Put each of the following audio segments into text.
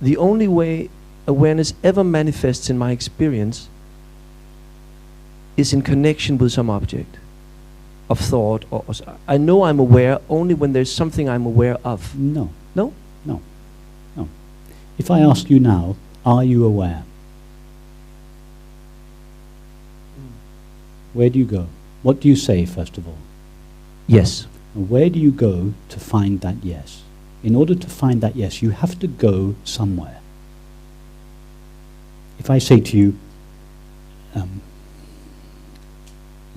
the only way awareness ever manifests in my experience is in connection with some object of thought. I know I'm aware only when there's something I'm aware of. No. No? No. No. If I ask you now, are you aware? Where do you go? What do you say, first of all? Yes. And where do you go to find that yes? In order to find that yes, you have to go somewhere. If I say to you,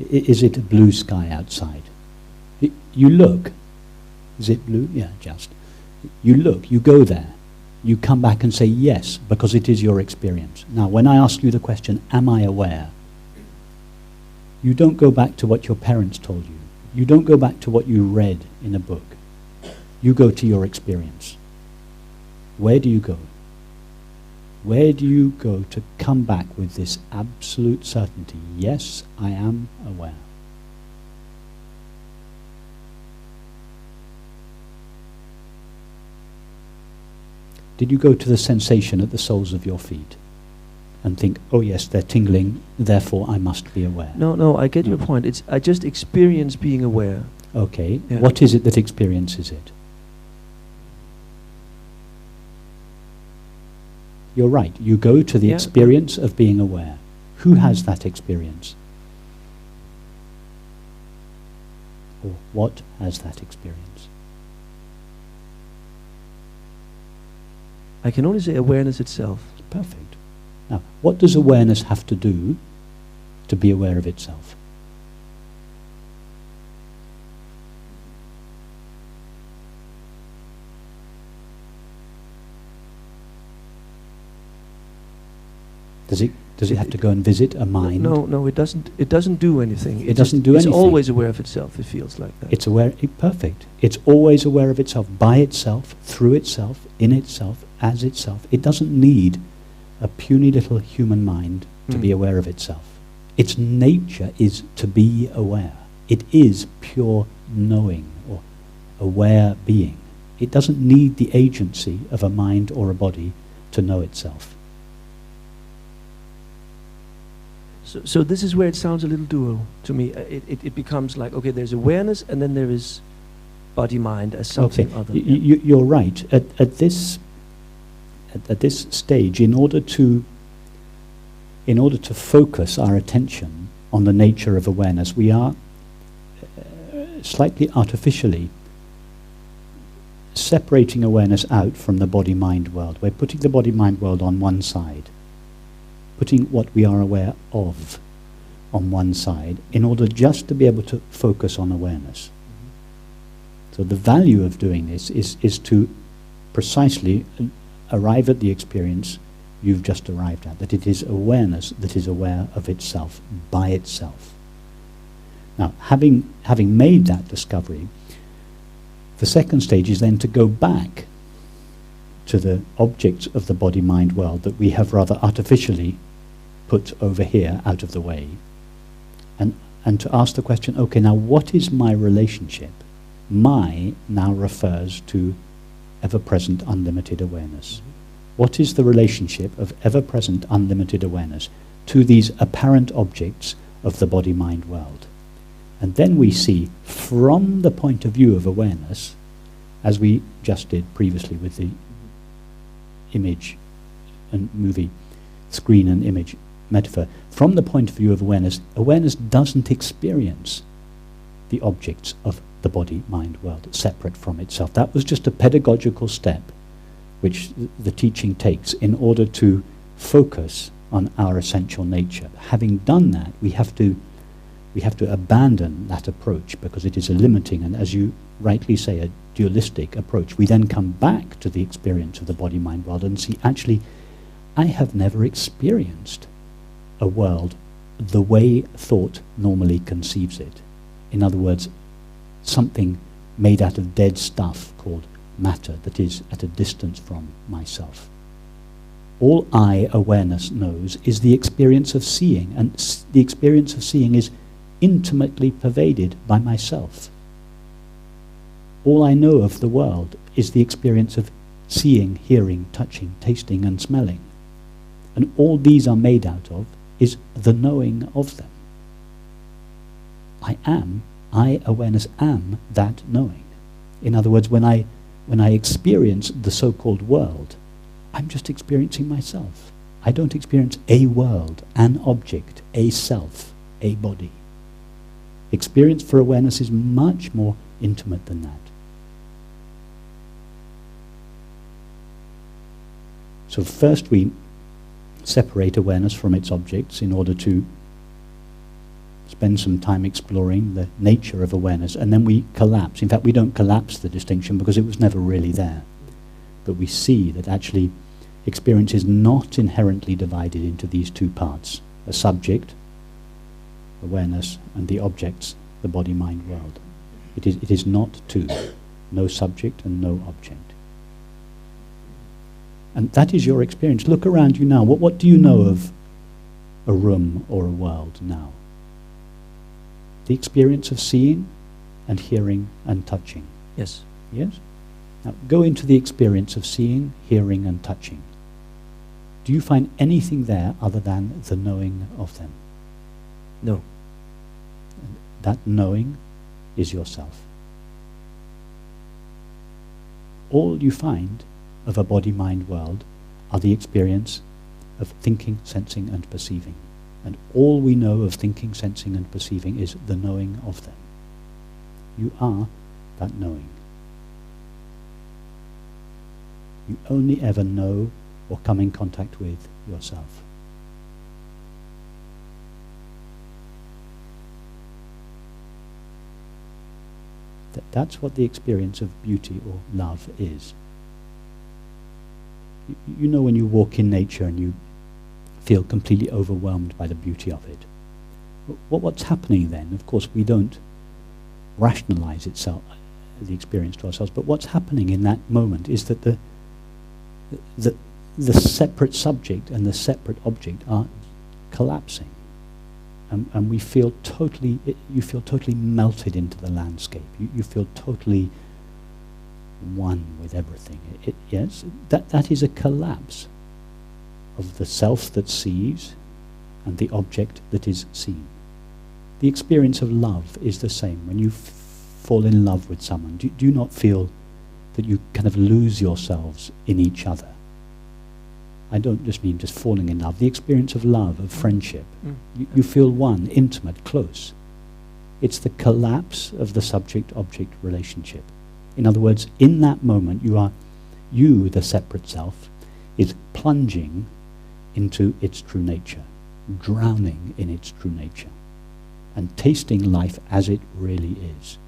is it a blue sky outside? You look. Is it blue? Yeah, just. You look, you go there. You come back and say yes, because it is your experience. Now, when I ask you the question, am I aware? You don't go back to what your parents told you. You don't go back to what you read in a book. You go to your experience. Where do you go? Where do you go to come back with this absolute certainty? Yes, I am aware. Did you go to the sensation at the soles of your feet and think, oh yes, they're tingling, therefore I must be aware? No, I get your point. I just experience being aware. Okay, Yeah. What is it that experiences it? You're right, you go to the experience of being aware. Who has that experience? Or what has that experience? I can only say awareness itself. Perfect. Now, what does awareness have to do to be aware of itself? Does it have to go and visit a mind? No, it doesn't. It doesn't do anything. It doesn't do anything. It's always aware of itself. It feels like that. It's aware. Perfect. It's always aware of itself, by itself, through itself, in itself, as itself. It doesn't need a puny little human mind to be aware of itself. Its nature is to be aware. It is pure knowing or aware being. It doesn't need the agency of a mind or a body to know itself. So this is where it sounds a little dual to me. It becomes like, okay, there's awareness, and then there is body-mind as something other. You're right. At this stage, in order to focus our attention on the nature of awareness, we are slightly artificially separating awareness out from the body-mind world. We're putting the body-mind world on one side, putting what we are aware of on one side in order just to be able to focus on awareness. So the value of doing this is to precisely arrive at the experience you've just arrived at, that it is awareness that is aware of itself by itself. Now, having made that discovery, the second stage is then to go back to the objects of the body-mind world that we have rather artificially put over here out of the way, and to ask the question, okay, now what is my relationship? My now refers to ever-present unlimited awareness. What is the relationship of ever-present unlimited awareness to these apparent objects of the body-mind world? And then we see, from the point of view of awareness, as we just did previously with the image and movie, screen and image metaphor, from the point of view of awareness, awareness doesn't experience the objects of the body-mind world separate from itself. That was just a pedagogical step which the teaching takes in order to focus on our essential nature. Having done that, we have to abandon that approach because it is a limiting and, as you rightly say, a dualistic approach. We then come back to the experience of the body-mind world and see, actually, I have never experienced a world the way thought normally conceives it. In other words, something made out of dead stuff called matter that is at a distance from myself. All I, awareness, knows is the experience of seeing, and the experience of seeing is intimately pervaded by myself. All I know of the world is the experience of seeing, hearing, touching, tasting and smelling. And all these are made out of is the knowing of them. I, awareness, am that knowing. In other words, when I experience the so-called world, I'm just experiencing myself. I don't experience a world, an object, a self, a body. Experience for awareness is much more intimate than that. So first we separate awareness from its objects in order to spend some time exploring the nature of awareness, and then we collapse. In fact, we don't collapse the distinction because it was never really there. But we see that actually experience is not inherently divided into these two parts: a subject, awareness, and the objects, the body-mind world. It is not two, no subject and no object. And that is your experience. Look around you now. What do you know of a room or a world now? The experience of seeing and hearing and touching. Yes. Yes? Now go into the experience of seeing, hearing and touching. Do you find anything there other than the knowing of them? No. And that knowing is yourself. All you find of a body-mind world are the experience of thinking, sensing and perceiving. And all we know of thinking, sensing and perceiving is the knowing of them. You are that knowing. You only ever know or come in contact with yourself. That's what the experience of beauty or love is. You know when you walk in nature and you feel completely overwhelmed by the beauty of it. What's happening then? Of course, we don't rationalize the experience to ourselves, but what's happening in that moment is that the separate subject and the separate object are collapsing. And we feel totally, you feel totally melted into the landscape. You feel totally one with everything. Yes, that is a collapse of the self that sees and the object that is seen. The experience of love is the same. When you fall in love with someone, do you not feel that you kind of lose yourselves in each other? I don't just mean just falling in love. The experience of love, of friendship. You feel one, intimate, close. It's the collapse of the subject-object relationship. In other words, in that moment, you, the separate self, is plunging into its true nature, drowning in its true nature, and tasting life as it really is.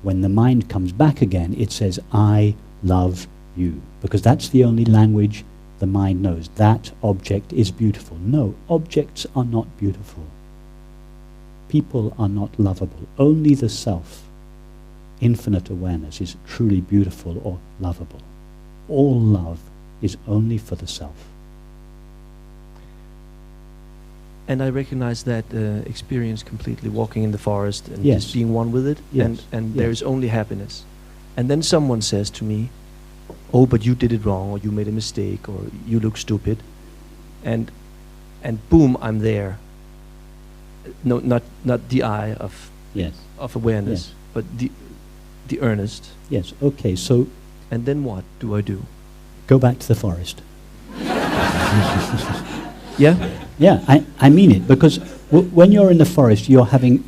When the mind comes back again, it says, I love you, because that's the only language the mind knows. That object is beautiful. No, objects are not beautiful. People are not lovable. Only the self, infinite awareness, is truly beautiful or lovable. All love is only for the self. And I recognize that experience completely, walking in the forest and Yes. just being one with it, Yes. and Yes. there is only happiness. And then someone says to me, oh, but you did it wrong, or you made a mistake, or you look stupid. And boom, I'm there. No, not the I of Yes. awareness, Yes. but the earnest. Yes. Okay, so And then what do I do? go back to the forest. Yeah? Yeah, I mean it, because when you're in the forest, you're having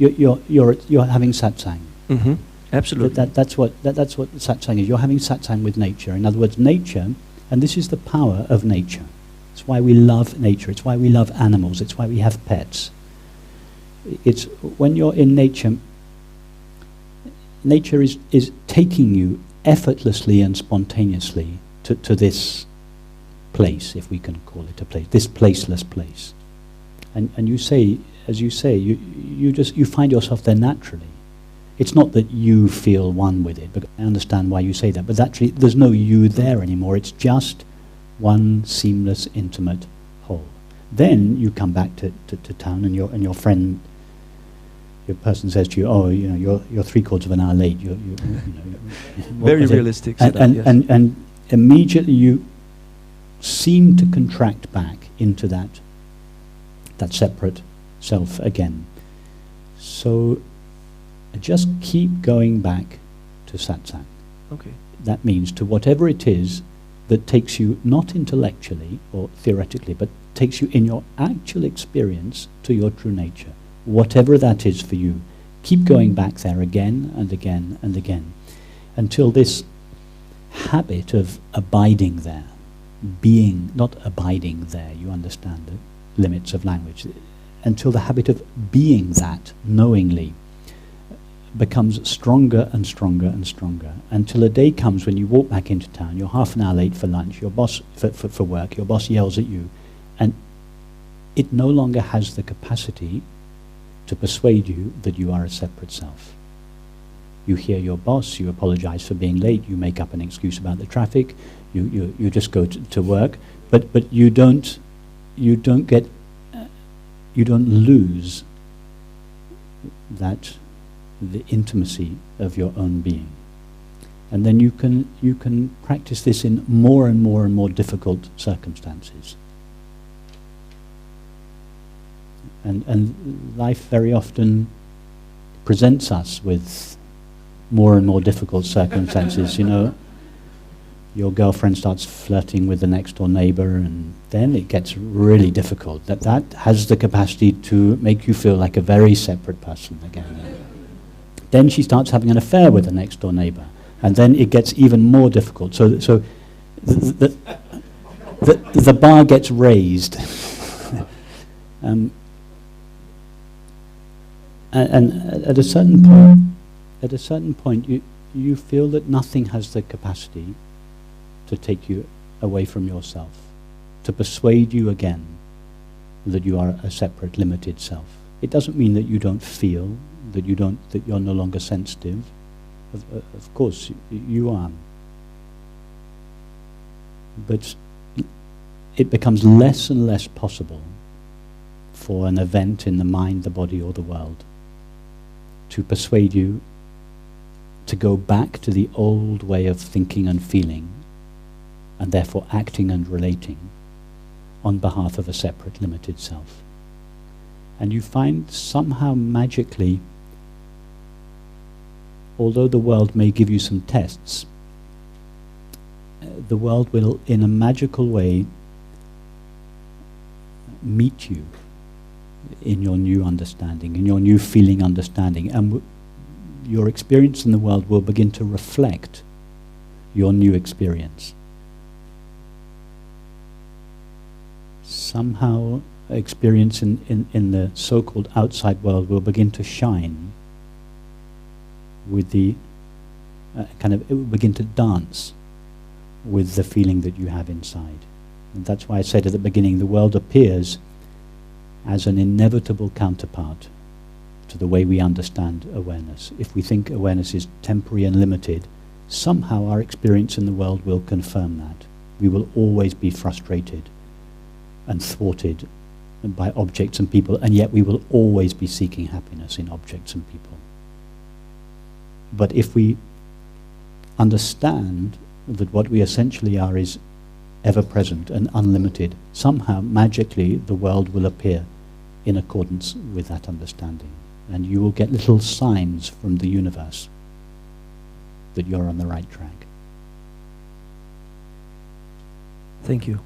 satsang. Mm-hmm. Absolutely. That's what satsang is. You're having satsang with nature. In other words, nature, and this is the power of nature. It's why we love nature. It's why we love animals. It's why we have pets. It's when you're in nature, nature is taking you effortlessly and spontaneously to this place, if we can call it a place, this placeless place. And you say, as you say, you find yourself there naturally. It's not that you feel one with it, but I understand why you say that, but actually there's no you there anymore. It's just one seamless, intimate whole. Then you come back to town, and your friend, your person says to you, oh, you know, you're 3/4 of an hour late. Very realistic. And immediately you seem to contract back into that separate self again. So just keep going back to satsang. Okay. That means to whatever it is that takes you not intellectually or theoretically, but takes you in your actual experience to your true nature. Whatever that is for you, keep going back there again and again and again until this habit of abiding there, being, not abiding there, you understand the limits of language, until the habit of being that knowingly becomes stronger and stronger and stronger, until a day comes when you walk back into town, you're half an hour late for lunch, your boss, for work, your boss yells at you, and it no longer has the capacity to persuade you that you are a separate self. You hear your boss, you apologize for being late, you make up an excuse about the traffic, you just go to work, but you don't lose the intimacy of your own being. And then you can practice this in more and more and more difficult circumstances. And life very often presents us with more and more difficult circumstances. You know, your girlfriend starts flirting with the next door neighbor, and then it gets really difficult. That has the capacity to make you feel like a very separate person again. Then she starts having an affair with the next door neighbor, and then it gets even more difficult. So the bar gets raised. And at a certain point, you feel that nothing has the capacity to take you away from yourself, to persuade you again that you are a separate, limited self. It doesn't mean that you don't feel, that you're no longer sensitive. Of course, you are. But it becomes less and less possible for an event in the mind, the body, or the world to persuade you to go back to the old way of thinking and feeling, and therefore acting and relating on behalf of a separate, limited self. And you find somehow magically, although the world may give you some tests, the world will, in a magical way, meet you in your new understanding, in your new feeling understanding, and your experience in the world will begin to reflect your new experience. Somehow experience in the so-called outside world will begin to shine with the it will begin to dance with the feeling that you have inside. And that's why I said at the beginning, the world appears as an inevitable counterpart to the way we understand awareness. If we think awareness is temporary and limited, somehow our experience in the world will confirm that. We will always be frustrated and thwarted by objects and people, and yet we will always be seeking happiness in objects and people. But if we understand that what we essentially are is ever-present and unlimited, somehow, magically, the world will appear in accordance with that understanding. And you will get little signs from the universe that you're on the right track. Thank you.